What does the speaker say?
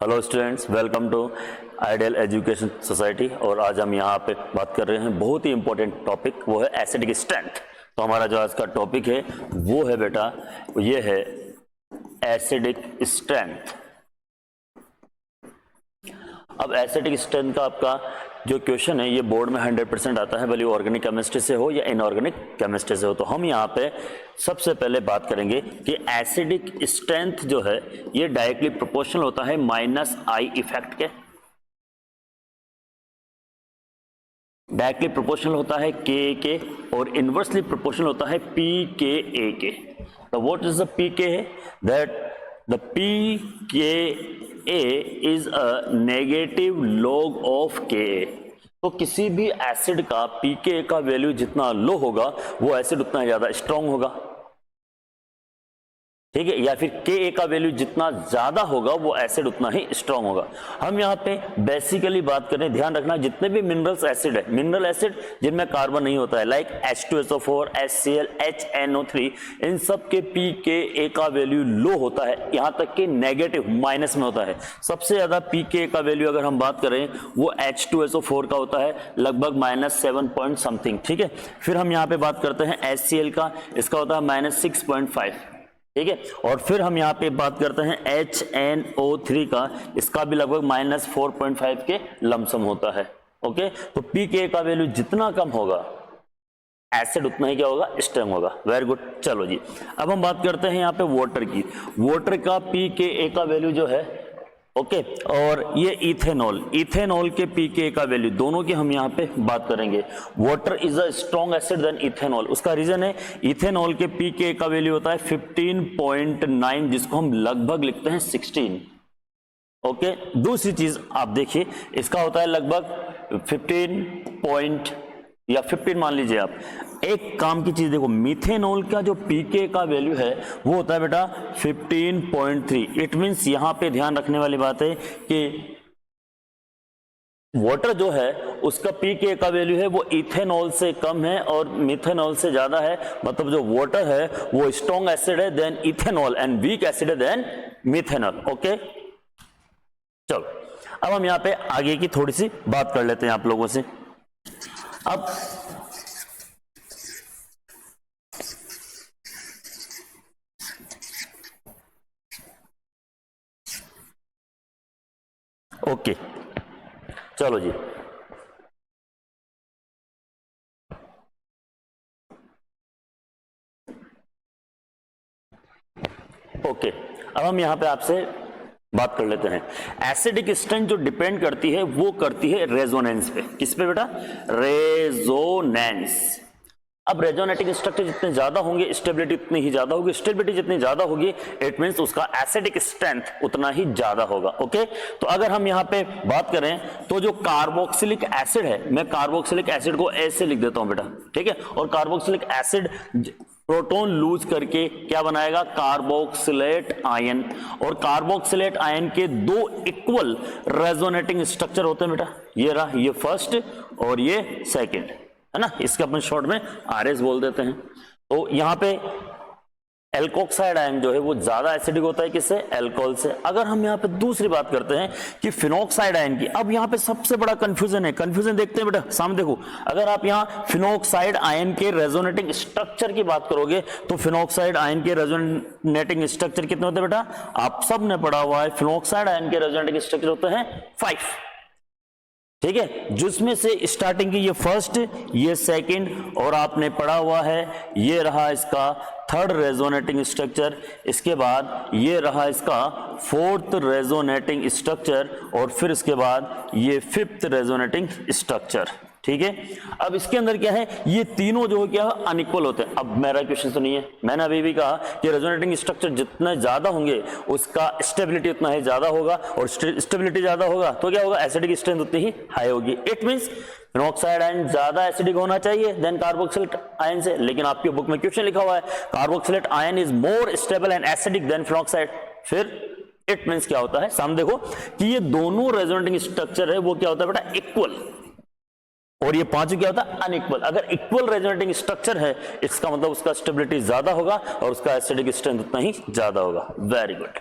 Hello students, welcome to ideal education society. और आज हम यहाँ पे बात कर रहे हैं बहुत ही इंपॉर्टेंट टॉपिक, वो है एसिडिक स्ट्रेंथ। तो हमारा जो आज का टॉपिक है वो है बेटा, ये है एसिडिक स्ट्रेंथ। अब एसिडिक स्ट्रेंथ का आपका जो क्वेश्चन है ये बोर्ड में 100% आता है, भले ऑर्गेनिक केमिस्ट्री से हो या इनऑर्गेनिक केमिस्ट्री से हो। तो हम यहाँ पे सबसे पहले बात करेंगे कि एसिडिक स्ट्रेंथ जो है ये डायरेक्टली प्रोपोर्शनल होता है -I इफेक्ट के। डायरेक्टली प्रोपोर्शनल होता है के और इनवर्सली प्रोपोर्शनल होता है pKa के। तो what is the pKa? That the pKa is a negative log of Ka। तो किसी भी एसिड का pKa का वैल्यू जितना लो होगा वो एसिड उतना ज्यादा स्ट्रांग होगा, ठीक है, या फिर Ka का वैल्यू जितना ज्यादा होगा वो एसिड उतना ही स्ट्रांग होगा। हम यहाँ पे बेसिकली बात करें, ध्यान रखना जितने भी मिनरल्स एसिड है, मिनरल एसिड जिनमें कार्बन नहीं होता है, लाइक H2SO4, HCl, HNO3, इन सब के pKa का वैल्यू लो होता है, यहाँ तक कि नेगेटिव माइनस में होता है। सबसे ज्यादा pKa का वैल्यू अगर हम बात करें वो H2SO4 का होता है, लगभग -7 पॉइंट समथिंग, ठीक है। फिर हम यहाँ पे बात करते हैं HCl का, इसका होता है -6.5, ठीक है। और फिर हम यहाँ पे बात करते हैं HNO3 का, इसका भी लगभग -4.5 के लमसम होता है, ओके। तो pKa का वैल्यू जितना कम होगा एसिड उतना ही क्या होगा, स्ट्रांग होगा। Very good. चलो जी, अब हम बात करते हैं यहाँ पे वाटर की। वाटर का pKa का वैल्यू जो है, ओके, और ये इथेनॉल के pKa का वैल्यू, दोनों की हम यहाँ पे बात करेंगे। Water is a strong acid then ethanol. उसका रीजन है इथेनॉल के pKa का वैल्यू होता है 15.9, जिसको हम लगभग लिखते हैं 16, ओके। दूसरी चीज आप देखिए, इसका होता है लगभग 15 मान लीजिए आप। एक काम की चीज देखो, मीथेनॉल का जो pKa का वैल्यू है वो होता है बेटा 15.3। इट मींस यहां पे ध्यान रखने वाली बात है कि वाटर जो है उसका pKa का वैल्यू है वो इथेनॉल से कम है और मीथेनॉल से ज्यादा है। मतलब जो वाटर है वो स्ट्रॉन्ग एसिड है then ethanol and weak acid है देन मीथेनॉल, ओके। चलो अब हम यहाँ पे आगे की थोड़ी सी बात कर लेते हैं आप लोगों से। अब ओके, चलो जी, ओके। अब हम यहां पे आपसे बात कर लेते हैं। एसिडिक स्ट्रेंथ जो डिपेंड करती है वो करती है रेजोनेंस पे। किस पे बेटा? रेजोनेंस। अब रेजोनेटिंग स्ट्रक्चर जितने ज्यादा होंगे स्टेबिलिटी उतनी ही ज्यादा होगी, स्टेबिलिटी जितनी ज्यादा होगी इट मींस उसका एसिडिक स्ट्रेंथ उतना ही ज्यादा होगा, ओके। तो अगर हम यहाँ पे बात करें तो जो कार्बोक्सिलिक एसिड है, मैं कार्बोक्सिलिक एसिड को ऐसे लिख देता हूं बेटा, ठीक है। और कार्बोक्सिलिक एसिड प्रोटॉन लूज करके क्या बनाएगा? Carboxylate ion. और कार्बोक्सिलेट आयन के दो इक्वल रेजोनेटिंग स्ट्रक्चर होते हैं बेटा, ये रहा, ये फर्स्ट और ये सेकंड, है ना। इसके अपन शॉर्ट में RS बोल देते हैं। तो यहाँ पे एल्कोक्साइड आयन जो है वो ज्यादा एसिडिक होता है, किससे? अल्कोहल से। अगर हम यहाँ पे दूसरी बात करते हैं कि फिनोक्साइड आयन की, अब यहाँ पे सबसे बड़ा कंफ्यूजन है, कंफ्यूजन देखते हैं बेटा, सामने देखो। अगर आप यहाँ फिनोक्साइड आयन के रेजोनेटिंग स्ट्रक्चर की बात करोगे तो फिनोक्साइड आयन के रेजोनेटिंग स्ट्रक्चर कितने होते हैं बेटा? आप सबने पढ़ा हुआ है, फिनोक्साइड आयन के रेजोनेटिंग स्ट्रक्चर होते हैं 5, ठीक है। जिसमें से स्टार्टिंग की ये फर्स्ट, ये सेकंड, और आपने पढ़ा हुआ है ये रहा इसका थर्ड रेजोनेटिंग स्ट्रक्चर, इसके बाद ये रहा इसका फोर्थ रेजोनेटिंग स्ट्रक्चर, और फिर इसके बाद ये फिफ्थ रेजोनेटिंग स्ट्रक्चर, ठीक है। अब इसके अंदर क्या है, ये तीनों जो है क्या अनइक्वल होते हैं। अब मेरा क्वेश्चन सुनिए, मैंने अभी भी कहा कि रेजोनेटिंग स्ट्रक्चर जितने ज्यादा होंगे उसका स्टेबिलिटी उतना ही ज्यादा होगा, और स्टेबिलिटी ज्यादा होगा तो क्या होगा? एसिडिक स्ट्रेंथ उतनी ही हाई होगी। इट मींस फिनोक्साइड आयन ज्यादा एसिडिक होना चाहिए देन कार्बोक्सिलेट आयन से, लेकिन आपकी बुक में क्वेश्चन लिखा हुआ है carboxylate ion is more stable and acidic then phenoxide. फिर इट मींस क्या होता है? सामने देखो कि ये दोनों रेजोनेटिंग स्ट्रक्चर है वो क्या होता है बेटा? इक्वल। और ये पांचों क्या होता है? अनइक्वल। अगर इक्वल रेजोनेटिंग स्ट्रक्चर है इसका मतलब उसका स्टेबिलिटी ज्यादा होगा और उसका एसिडिक स्ट्रेंथ उतना ही ज्यादा होगा। Very good.